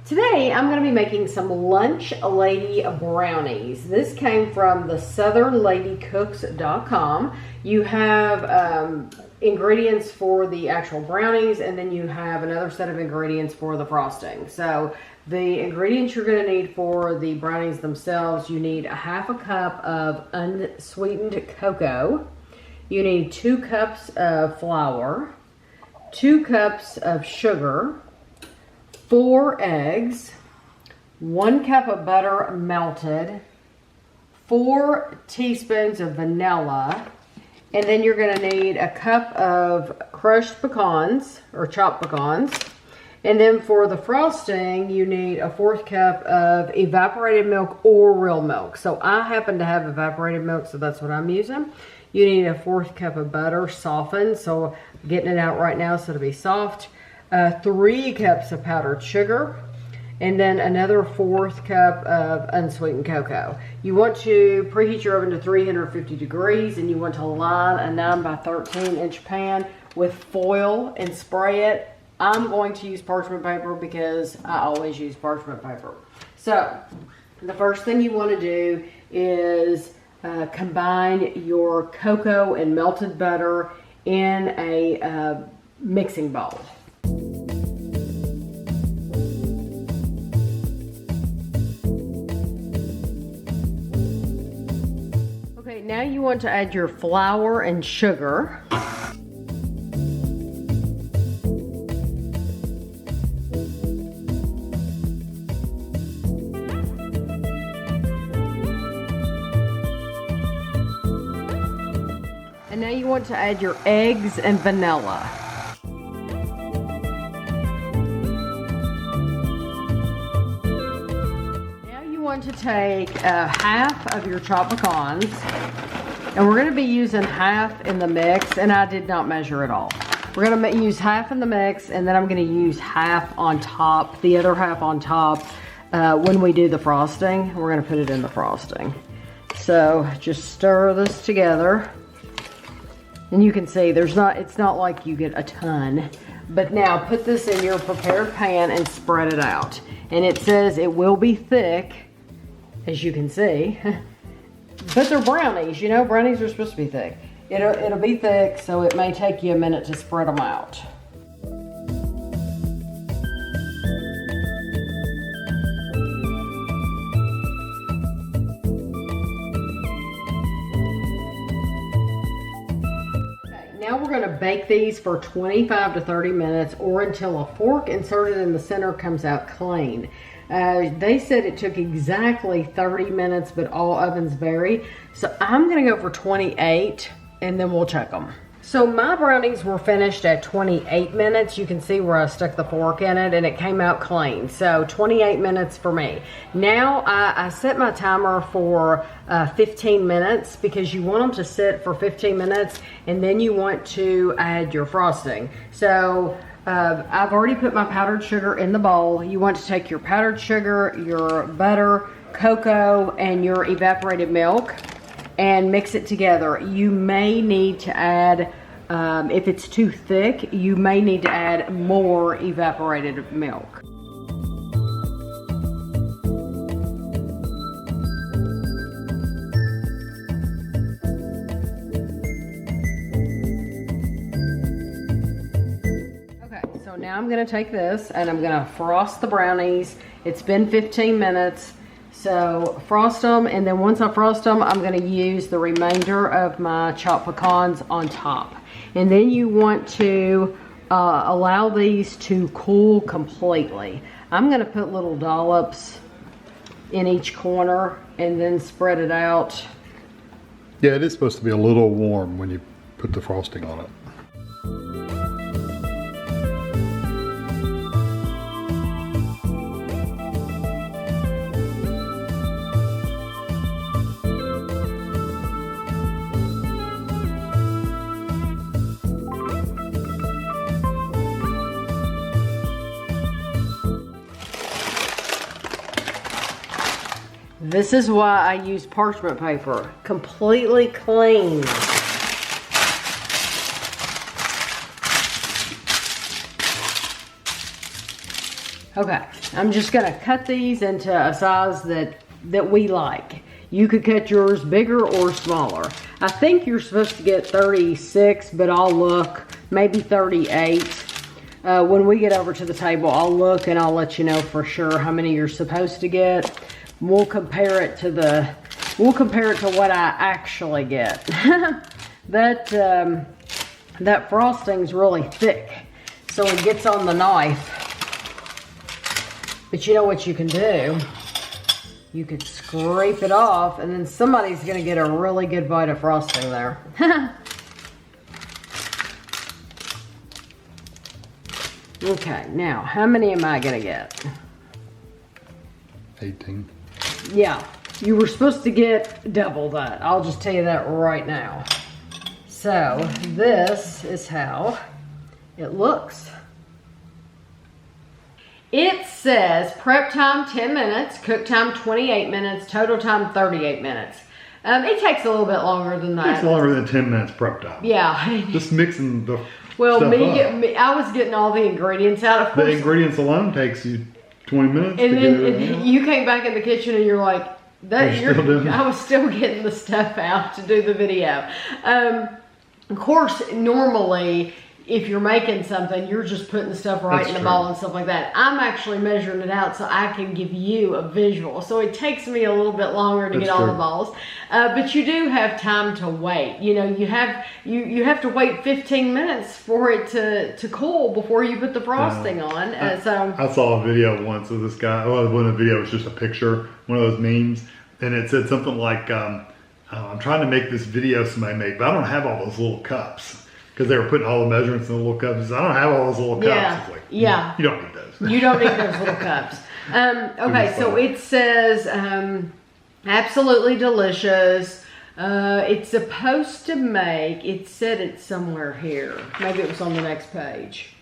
Today I'm going to be making some lunch lady brownies. This came from the southernladycooks.com. You have ingredients for the actual brownies, and then you have another set of ingredients for the frosting. So the ingredients you're going to need for the brownies themselves, you need a half a cup of unsweetened cocoa. You need 2 cups of flour, 2 cups of sugar, 4 eggs, 1 cup of butter melted, 4 teaspoons of vanilla, and then you're going to need a cup of crushed pecans or chopped pecans. And then for the frosting, you need a 1/4 cup of evaporated milk or real milk. So I happen to have evaporated milk, so that's what I'm using. You need a 1/4 cup of butter softened, so I'm getting it out right now so it'll be soft. 3 cups of powdered sugar, and then another 1/4 cup of unsweetened cocoa. You want to preheat your oven to 350 degrees, and you want to line a 9 by 13 inch pan with foil and spray it. I'm going to use parchment paper because I always use parchment paper. So the first thing you want to do is combine your cocoa and melted butter in a mixing bowl. Okay, now you want to add your flour and sugar. And now you want to add your eggs and vanilla. Now you want to take half of your chopped pecans, and we're going to be using half in the mix, and I did not measure it all. We're going to use half in the mix, and then I'm going to use half on top, the other half on top when we do the frosting. We're going to put it in the frosting. So just stir this together. And you can see it's not like you get a ton. But now put this in your prepared pan and spread it out. And it says it will be thick, as you can see. But they're brownies, you know, brownies are supposed to be thick. It'll be thick, so it may take you a minute to spread them out. Now we're going to bake these for 25 to 30 minutes or until a fork inserted in the center comes out clean. They said it took exactly 30 minutes, but all ovens vary. So I'm going to go for 28 and then we'll check them. So my brownies were finished at 28 minutes. You can see where I stuck the fork in it and it came out clean. So 28 minutes for me. Now I set my timer for 15 minutes because you want them to sit for 15 minutes and then you want to add your frosting. So I've already put my powdered sugar in the bowl. You want to take your powdered sugar, your butter, cocoa, and your evaporated milk and mix it together. You may need to add, if it's too thick, you may need to add more evaporated milk. Okay, so now I'm gonna take this and I'm gonna frost the brownies. It's been 15 minutes. So frost them, and then once I frost them, I'm going to use the remainder of my chopped pecans on top. And then you want to allow these to cool completely. I'm going to put little dollops in each corner and then spread it out. Yeah, it is supposed to be a little warm when you put the frosting on it. This is why I use parchment paper. Completely clean. Okay, I'm just gonna cut these into a size that we like. You could cut yours bigger or smaller. I think you're supposed to get 36, but I'll look, maybe 38. When we get over to the table, I'll look and I'll let you know for sure how many you're supposed to get. We'll compare it to what I actually get. That frosting's really thick, so it gets on the knife. But you know what you can do? You could scrape it off, and then somebody's gonna get a really good bite of frosting there. Okay, now, how many am I gonna get? 18. Yeah, you were supposed to get double that. I'll just tell you that right now. So, this is how it looks. It says prep time 10 minutes, cook time 28 minutes, total time 38 minutes. It takes a little bit longer than that. It takes longer than 10 minutes prep time. Yeah. Just mixing the well, stuff I was getting all the ingredients out. Of course, the ingredients alone takes you 20 minutes. And then you came back in the kitchen and you're like, I was still getting the stuff out to do the video. Of course, normally, if you're making something, you're just putting the stuff right in the bowl and stuff like that. I'm actually measuring it out so I can give you a visual. So it takes me a little bit longer to get all the bowls. But you do have time to wait. You know, you have to wait 15 minutes for it to cool before you put the frosting on. I saw a video once of this guy. Well, it wasn't a video, it was just a picture, one of those memes. And it said something like, I'm trying to make this video somebody made, but I don't have all those little cups. Because they were putting all the measurements in the little cups. I don't have all those little cups. Yeah, it's like, yeah. You don't need those. You don't need those little cups. Okay, so it says absolutely delicious. It's supposed to make, it said it's somewhere here. Maybe it was on the next page.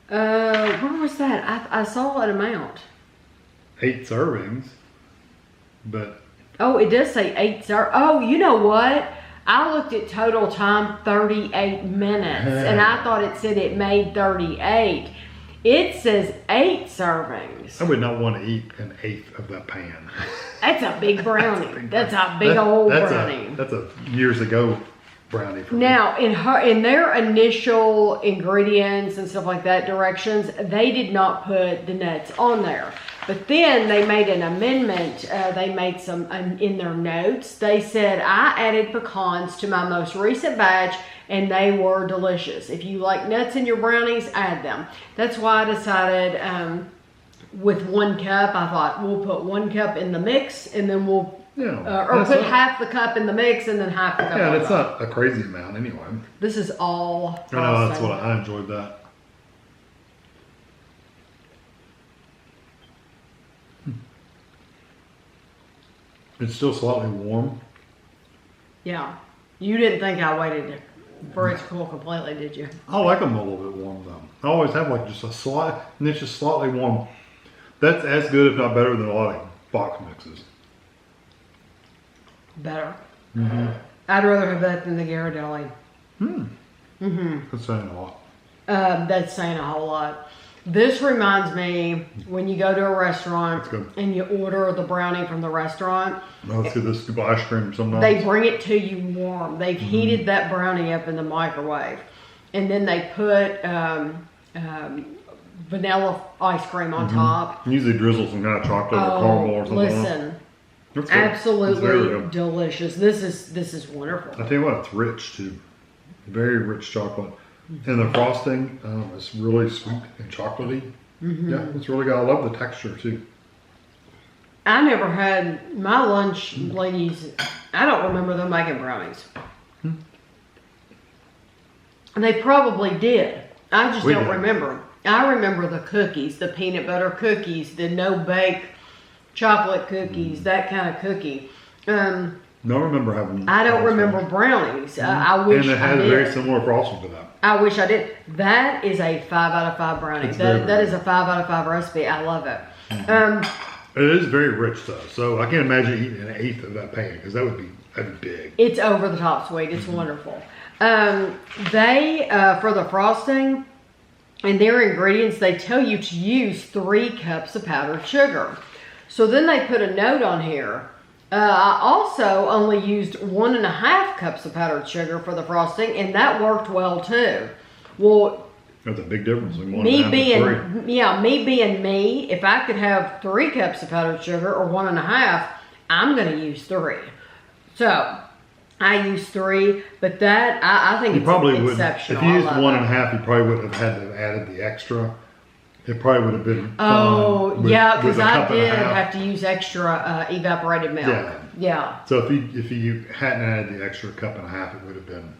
Where was that? I saw an amount. 8 servings. But. Oh, it does say 8 servings. Oh, you know what? I looked at total time 38 minutes and I thought it said it made 38. It says 8 servings. I would not want to eat an eighth of that pan. That's a big brownie. That's a big old brownie. That's a years ago brownie for me. Now, in their initial ingredients and stuff like that, directions, they did not put the nuts on there. But then they made an amendment. They made some in their notes. They said, I added pecans to my most recent batch and they were delicious. If you like nuts in your brownies, add them. That's why I decided with 1 cup, I thought we'll put 1 cup in the mix and then we'll, or put half the cup in the mix and then half the cup. Yeah, that's not a crazy amount anyway. This is all. I know, that's what I enjoyed that. It's still slightly warm. Yeah. You didn't think I waited for it to cool completely, did you? I like them a little bit warm though. I always have like just a slight, and it's just slightly warm. That's as good, if not better, than a lot of box mixes. Better. Mm-hmm. I'd rather have that than the Ghirardelli. That's saying a lot. That's saying a whole lot. This reminds me when you go to a restaurant and you order the brownie from the restaurant. Oh, let's get this scoop of ice cream or something. They bring it to you warm. They've heated that brownie up in the microwave. And then they put vanilla ice cream on top. Usually drizzle some kind of chocolate or caramel or something. Listen, absolutely delicious. This is wonderful. I tell you what, it's rich too. Very rich chocolate. And the frosting, is really sweet and chocolatey. Yeah, it's really good. I love the texture too. I never had, my lunch ladies, I don't remember them making brownies. They probably did. I just don't remember. I remember the cookies, the peanut butter cookies, the no-bake chocolate cookies, that kind of cookie. Don't remember having. I don't remember brownies. I wish I did. And it had a very similar frosting to that. I wish I did. That is a 5 out of 5 brownie. That is a 5 out of 5 recipe. I love it. It is very rich though, so I can't imagine eating an eighth of that pan because that'd be big. It's over the top sweet. It's wonderful. They for the frosting, in their ingredients, they tell you to use 3 cups of powdered sugar. So then they put a note on here. I also only used 1.5 cups of powdered sugar for the frosting, and that worked well too. Well, that's a big difference. Me being me, if I could have 3 cups of powdered sugar or 1.5, I'm going to use 3. So I use 3, but that I think you it's probably exceptional. If you used 1.5, you probably wouldn't have had to have added the extra. It probably would have been. Yeah, because I did have to use extra evaporated milk. Yeah. So if you hadn't added the extra 1.5 cups, it would have been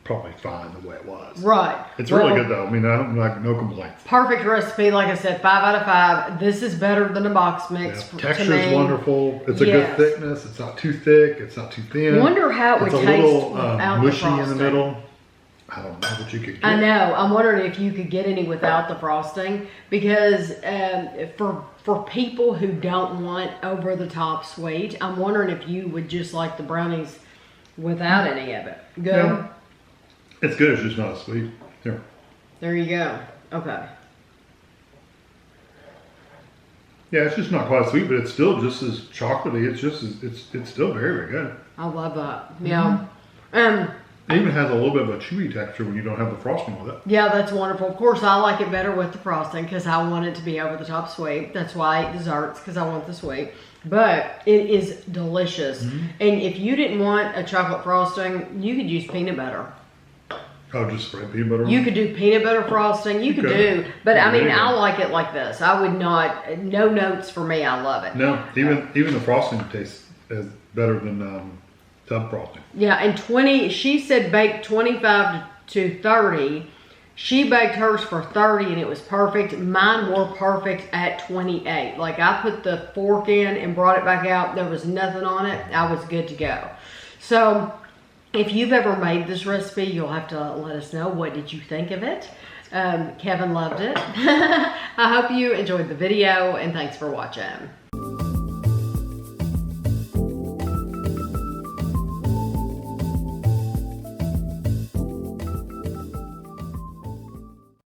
probably fine the way it was. Right. It's really good though. I mean, I don't like no complaints. Perfect recipe, like I said, 5 out of 5. This is better than a box mix. Yeah, texture is wonderful. It's a good thickness. It's not too thick. It's not too thin. Wonder how it would taste without mushy the frosting. in the middle. I don't know what you could get. I know. I'm wondering if you could get any without the frosting, because for people who don't want over the top sweet, I'm wondering if you would just like the brownies without any of it. Good. Yeah. It's good. It's just not as sweet. Here. There you go. Okay. Yeah, it's just not quite sweet, but it's still just as chocolatey. It's still very, very good. I love that. Yeah. It even has a little bit of a chewy texture when you don't have the frosting with it. Yeah, that's wonderful. Of course, I like it better with the frosting because I want it to be over the top sweet. That's why I eat desserts, because I want the sweet. But it is delicious. And if you didn't want a chocolate frosting, you could use peanut butter. Oh, just spray peanut butter on You could do peanut butter frosting. You could do, but I mean, I like it like this. I would not, no notes for me. I love it. No, even the frosting tastes better than tub frosting. Yeah, and she said bake 25 to 30. She baked hers for 30 and it was perfect. Mine were perfect at 28. Like, I put the fork in and brought it back out. There was nothing on it. I was good to go. So if you've ever made this recipe, you'll have to let us know. What did you think of it? Kevin loved it. I hope you enjoyed the video, and thanks for watching.